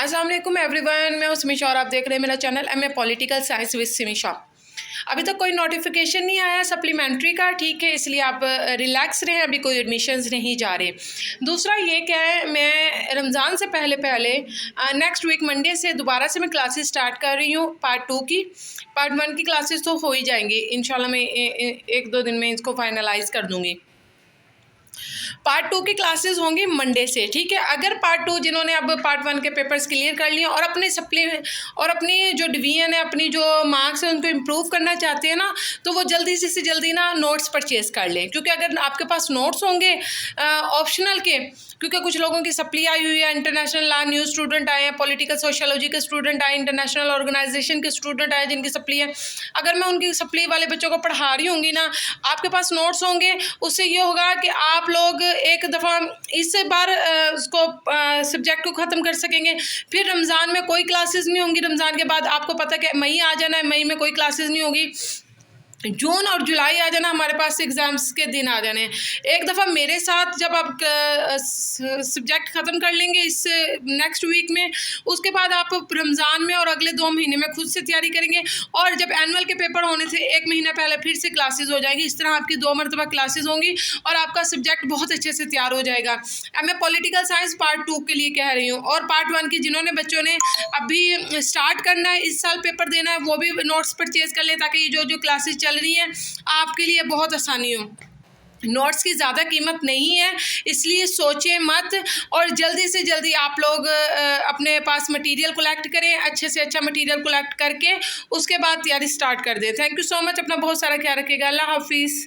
अस्सलाम वालेकुम एवरीवन, मैं हूं सिमी और आप देख रहे हैं मेरा channel MA political science with Simi. अभी तक कोई नोटिफिकेशन नहीं आया सप्लीमेंट्री का, ठीक है, इसलिए आप रिलैक्स रहें, अभी कोई एडमिशन्स नहीं जा रहे। दूसरा ये क्या है, मैं रमज़ान से पहले नेक्स्ट वीक मंडे से दोबारा से मैं क्लासेस स्टार्ट कर रही हूँ पार्ट 2 की। पार्ट 1 की क्लासेस तो हो ही जाएंगी इंशाल्लाह, मैं एक दो दिन में इसको फाइनलाइज कर दूँगी। पार्ट 2 की क्लासेस होंगी मंडे से, ठीक है। अगर पार्ट 2 जिन्होंने अब पार्ट 1 के पेपर्स क्लियर कर लिए और अपने और अपनी जो डिवीजन है, अपनी जो मार्क्स है, उनको इम्प्रूव करना चाहते हैं ना, तो वो जल्दी से जल्दी ना नोट्स परचेज कर लें। क्योंकि अगर आपके पास नोट्स होंगे ऑप्शनल के, क्योंकि कुछ लोगों की सप्ली आई हुई है, इंटरनेशनल लॉ न्यूज़ स्टूडेंट आए हैं, पॉलिटिकल सोशियोलॉजी के स्टूडेंट आए, इंटरनेशनल ऑर्गेनाइजेशन के स्टूडेंट आए जिनकी सप्ली है। अगर मैं उनकी सप्ली वाले बच्चों को पढ़ा रही होंगी ना, आपके पास नोट्स होंगे, उससे ये होगा कि आप लोग एक दफ़ा इस बार उसको सब्जेक्ट को ख़त्म कर सकेंगे। फिर रमज़ान में कोई क्लासेस नहीं होंगी, रमज़ान के बाद आपको पता है कि मई आ जाना है, मई में कोई क्लासेस नहीं होगी, जून और जुलाई आ जाना, हमारे पास एग्ज़ाम्स के दिन आ जाने हैं। एक दफ़ा मेरे साथ जब आप सब्जेक्ट ख़त्म कर लेंगे इस नेक्स्ट वीक में, उसके बाद आप रमज़ान में और अगले 2 महीने में खुद से तैयारी करेंगे, और जब एनुअल के पेपर होने से 1 महीना पहले फिर से क्लासेस हो जाएगी। इस तरह आपकी 2 मरतबा क्लासेस होंगी और आपका सब्जेक्ट बहुत अच्छे से तैयार हो जाएगा। अब मैं पॉलिटिकल साइंस पार्ट 2 के लिए कह रही हूँ, और पार्ट 1 की जिन्होंने बच्चों ने अभी स्टार्ट करना है, इस साल पेपर देना है, वो भी नोट्स परचेज़ कर लें, ताकि ये जो क्लासेस चल रही है आपके लिए बहुत आसानी हो। नोट्स की ज़्यादा कीमत नहीं है, इसलिए सोचें मत और जल्दी से जल्दी आप लोग अपने पास मटेरियल कलेक्ट करें, अच्छे से अच्छा मटेरियल कलेक्ट करके उसके बाद तैयारी स्टार्ट कर दें। थैंक यू सो मच, अपना बहुत सारा ख्याल रखिएगा। अल्लाह हाफिज़।